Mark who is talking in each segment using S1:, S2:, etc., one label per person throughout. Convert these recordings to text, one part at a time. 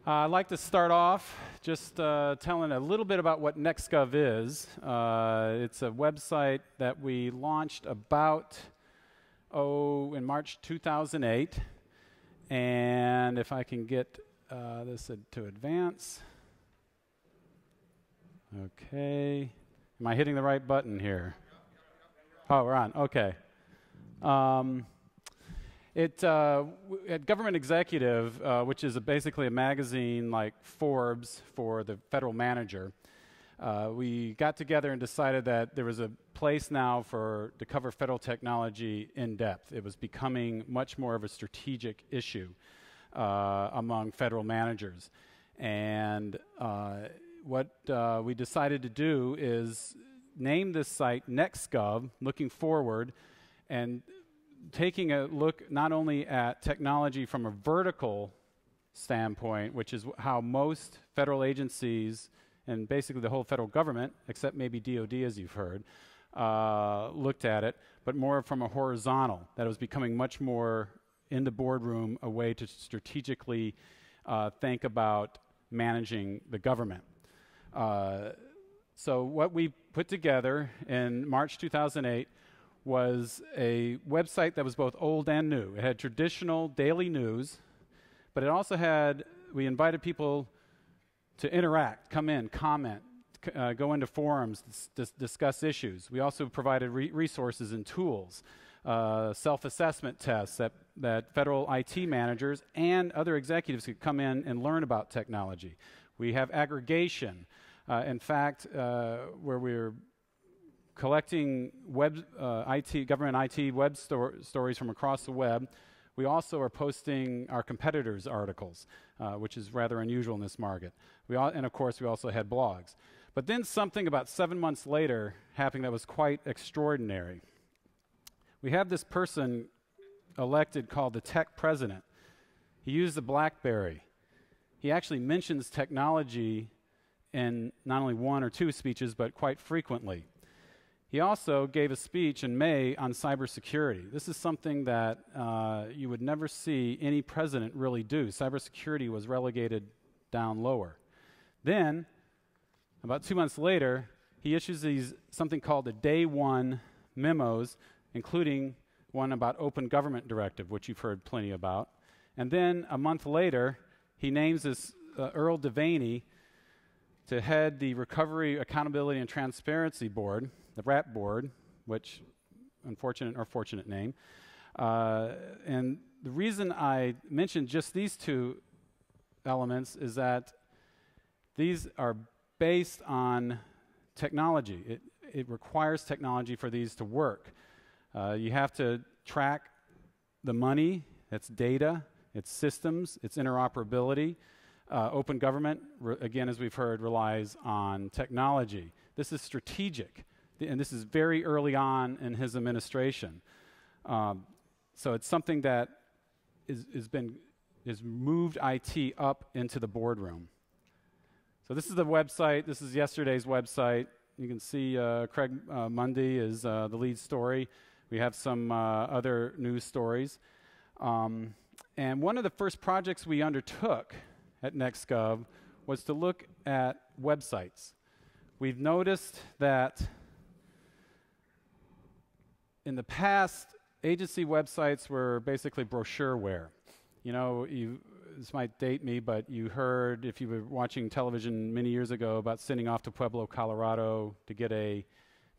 S1: I'd like to start off just telling a little bit about what NextGov is. It's a website that we launched about, in March 2008. And if I can get this to advance. Okay. Am I hitting the right button here? Oh, we're on. Okay. At Government Executive, which is basically a magazine like Forbes for the federal manager, we got together and decided that there was a place now to cover federal technology in depth. It was becoming much more of a strategic issue among federal managers. And what we decided to do is name this site NextGov, looking forward, and taking a look not only at technology from a vertical standpoint, which is how most federal agencies and basically the whole federal government, except maybe DOD as you've heard, looked at it, but more from a horizontal, that it was becoming much more in the boardroom a way to strategically think about managing the government. So what we put together in March 2008 was a website that was both old and new. It had traditional daily news, but it also had, we invited people to interact, come in, comment, go into forums, discuss issues. We also provided resources and tools, self-assessment tests that federal IT managers and other executives could come in and learn about technology. We have aggregation. In fact, where we're collecting government IT web stories from across the web, we also are posting our competitors' articles, which is rather unusual in this market. And of course, we also had blogs. But then something about 7 months later happened that was quite extraordinary. We have this person elected called the tech president. He used the BlackBerry. He actually mentions technology in not only one or two speeches, but quite frequently. He also gave a speech in May on cybersecurity. This is something that you would never see any president really do. Cybersecurity was relegated down lower. Then, about 2 months later, he issues something called the Day One memos, including one about Open Government Directive, which you've heard plenty about. And then a month later, he names this Earl Devaney to head the Recovery, Accountability, and Transparency Board, the RAP board, which unfortunate or fortunate name. And the reason I mentioned just these two elements is that these are based on technology. It requires technology for these to work. You have to track the money, its data, its systems, its interoperability. Open government, again, as we've heard, relies on technology. This is strategic, and this is very early on in his administration. So it's something that has moved IT up into the boardroom. So this is the website. This is yesterday's website. You can see Craig Mundy is the lead story. We have some other news stories. And one of the first projects we undertook at NextGov was to look at websites. We've noticed that in the past, agency websites were basically brochureware. You know, this might date me, but you heard, if you were watching television many years ago, about sending off to Pueblo, Colorado to get a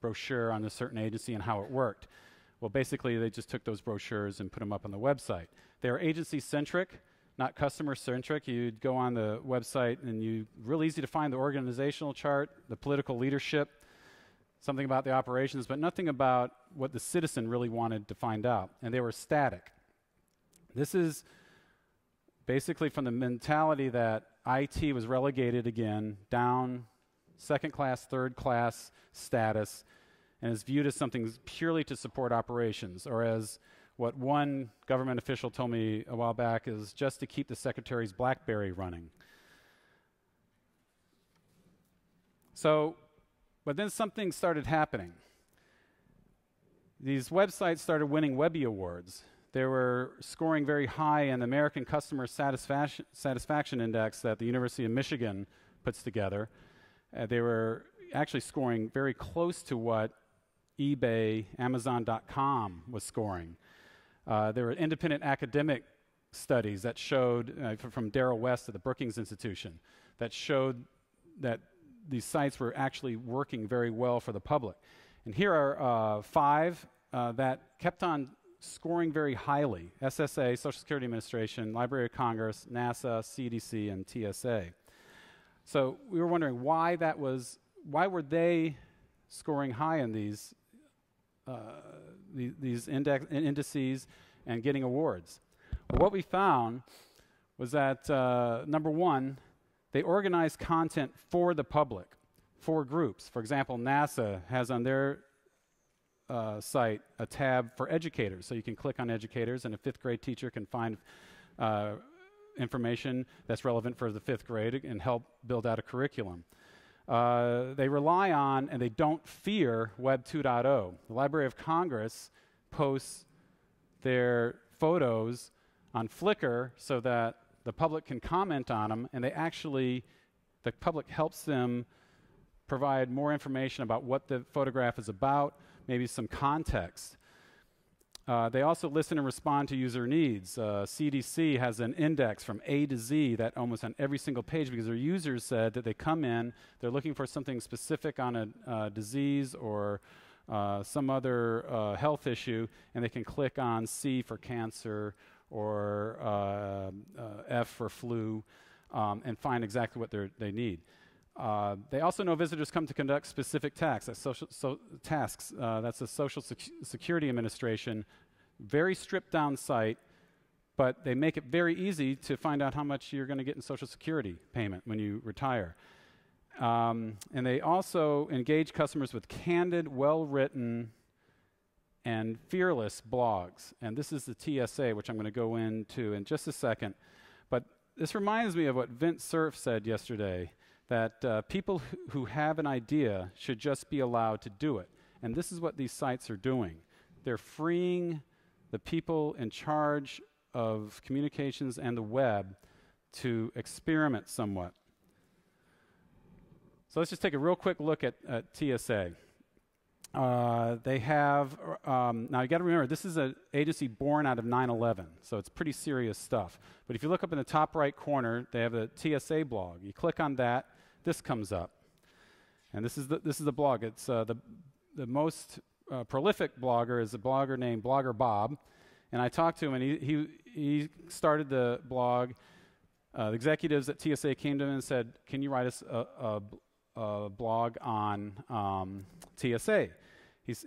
S1: brochure on a certain agency and how it worked. Well, basically, they just took those brochures and put them up on the website. They're agency-centric, not customer-centric. You'd go on the website, and real easy to find the organizational chart, the political leadership, something about the operations, but nothing about what the citizen really wanted to find out. And they were static. This is basically from the mentality that IT was relegated again, down second-class, third-class status, and is viewed as something purely to support operations, or as what one government official told me a while back is just to keep the secretary's BlackBerry running. So, but then something started happening. These websites started winning Webby Awards. they were scoring very high in the American Customer Satisfaction Index that the University of Michigan puts together. They were actually scoring very close to what eBay, Amazon.com was scoring. There were independent academic studies that showed, from Darrell West at the Brookings Institution, that showed that these sites were actually working very well for the public. And here are 5 that kept on scoring very highly: SSA, Social Security Administration, Library of Congress, NASA, CDC, and TSA. So we were wondering why were they scoring high in these indices and getting awards? Well, what we found was that, number one, they organized content for the public, for groups. For example, NASA has on their site a tab for educators. So you can click on educators, and a 5th grade teacher can find information that's relevant for the 5th grade and help build out a curriculum. They rely on, and they don't fear, Web 2.0. The Library of Congress posts their photos on Flickr so that the public can comment on them, and the public helps them provide more information about what the photograph is about, maybe some context. They also listen and respond to user needs. CDC has an index from A to Z that almost on every single page, because their users said that they come in, they're looking for something specific on a disease or some other health issue, and they can click on C for cancer or F for flu and find exactly what they need. They also know visitors come to conduct specific tasks. That's the Social Security Administration. Very stripped down site, but they make it very easy to find out how much you're going to get in Social Security payment when you retire. And they also engage customers with candid, well-written, and fearless blogs. And this is the TSA, which I'm going to go into in just a second. But this reminds me of what Vint Cerf said yesterday, that people who have an idea should just be allowed to do it. And this is what these sites are doing. They're freeing the people in charge of communications and the web to experiment somewhat. So let's just take a real quick look at TSA. They have, now you got to remember, this is an agency born out of 9/11, so it's pretty serious stuff. But if you look up in the top right corner, they have a TSA blog. You click on that, this comes up. And this is the blog. It's the most prolific blogger is a blogger named Blogger Bob. And I talked to him, and he started the blog. The executives at TSA came to him and said, "Can you write us a blog on TSA?"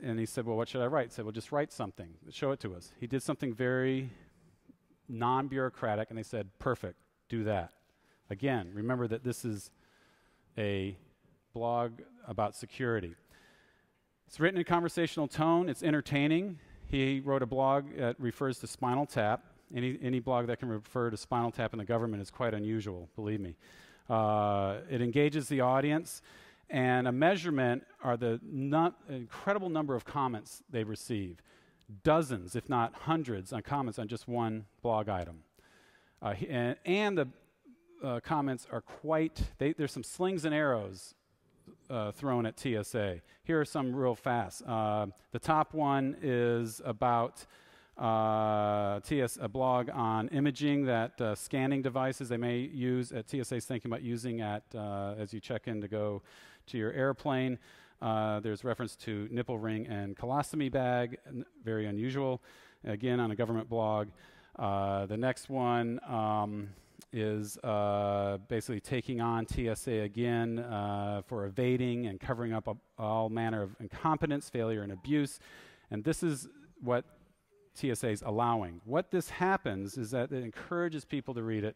S1: And he said, "Well, what should I write?" He said, "Well, just write something. Show it to us." He did something very non-bureaucratic, and they said, "Perfect, do that." Again, remember that this is a blog about security. It's written in conversational tone. It's entertaining. He wrote a blog that refers to Spinal Tap. Any blog that can refer to Spinal Tap in the government is quite unusual, believe me. It engages the audience, and a measurement are the incredible number of comments they receive. Dozens, if not hundreds, of comments on just one blog item. And the comments are there's some slings and arrows thrown at TSA. Here are some real fast. The top one is about a blog on imaging that scanning devices they may use at TSA's thinking about using as you check in to go to your airplane. There's reference to nipple ring and colostomy bag, very unusual, again on a government blog. The next one is basically taking on TSA again for evading and covering up all manner of incompetence, failure, and abuse. And this is what TSA is allowing. What this happens is that it encourages people to read it,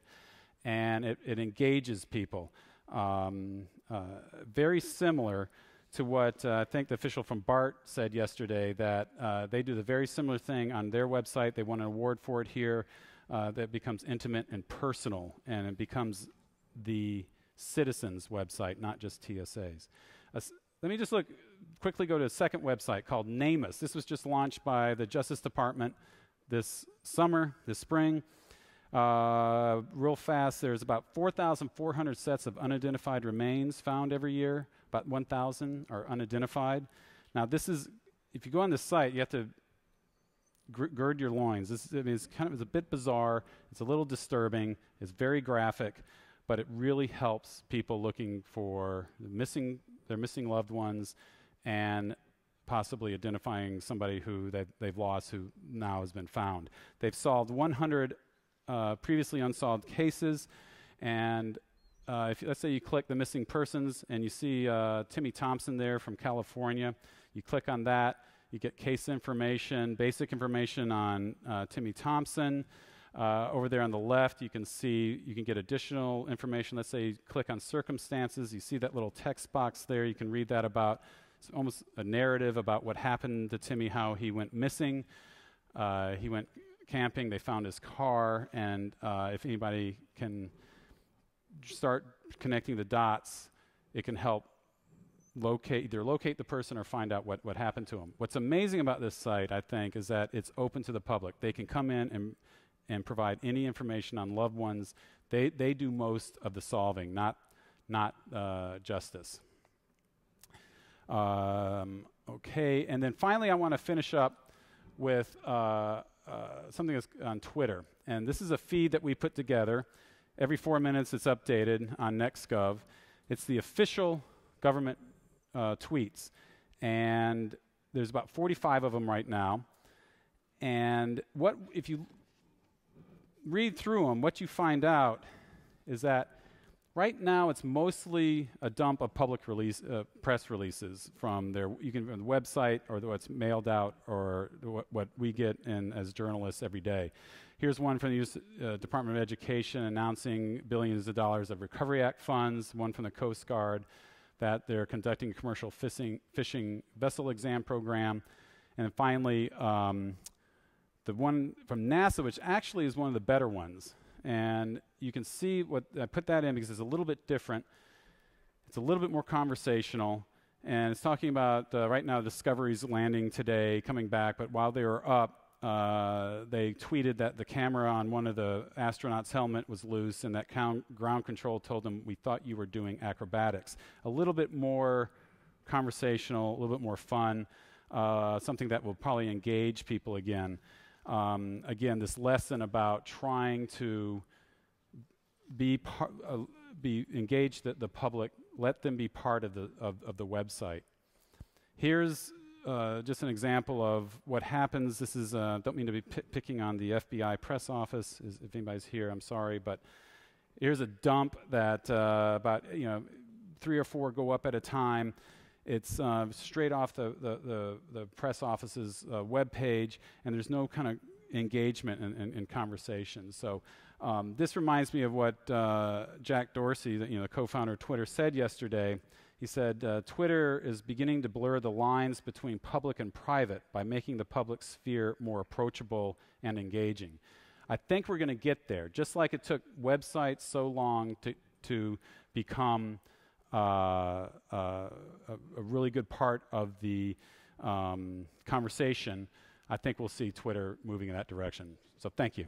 S1: and it engages people. Very similar to what I think the official from BART said yesterday, that they do the very similar thing on their website. They won an award for it here. That becomes intimate and personal, and it becomes the citizens' website, not just TSA's. Let me just quickly go to a second website called NamUs. This was just launched by the Justice Department this spring. Real fast, there's about 4,400 sets of unidentified remains found every year. About 1,000 are unidentified. Now, this is, if you go on this site, you have to gird your loins. It's a bit bizarre. It's a little disturbing. It's very graphic, but it really helps people looking for their missing loved ones and possibly identifying somebody who they've lost who now has been found. They've solved 100 previously unsolved cases, and let's say you click the missing persons and you see Timmy Thompson there from California. You click on that, you get case information, basic information on Timmy Thompson. Over there on the left, you can get additional information. Let's say you click on circumstances. You see that little text box there. You can read that about, it's almost a narrative about what happened to Timmy, how he went missing. He went camping. They found his car. And if anybody can start connecting the dots, it can help either locate the person or find out what happened to him. What's amazing about this site, I think, is that it's open to the public. They can come in and provide any information on loved ones. They do most of the solving, not justice. Okay, and then finally I want to finish up with something that's on Twitter. And this is a feed that we put together. Every 4 minutes it's updated on NextGov. It's the official government tweets. And there's about 45 of them right now. And if you read through them, what you find out is that right now it's mostly a dump of public press releases from the website or what's mailed out or what we get in as journalists every day. Here's one from the U.S. Department of Education announcing billions of dollars of Recovery Act funds, one from the Coast Guard that they're conducting a commercial fishing vessel exam program, and finally the one from NASA, which actually is one of the better ones. And you can see what I put that in because it's a little bit different. It's a little bit more conversational. And it's talking about right now Discovery's landing today, coming back. But while they were up, they tweeted that the camera on one of the astronauts' helmet was loose, and that ground control told them, "We thought you were doing acrobatics." A little bit more conversational, a little bit more fun, something that will probably engage people again. Again, this lesson about trying to engage the public, let them be part of the website. Here's just an example of what happens. This is don't mean to be picking on the FBI press office. If anybody's here, I'm sorry, but here's a dump that about 3 or 4 go up at a time. It's straight off the press office's web page, and there's no kind of engagement and conversation. So this reminds me of what Jack Dorsey, the co-founder of Twitter, said yesterday. He said, Twitter is beginning to blur the lines between public and private by making the public sphere more approachable and engaging. I think we're going to get there, just like it took websites so long to become a really good part of the conversation. I think we'll see Twitter moving in that direction. So thank you.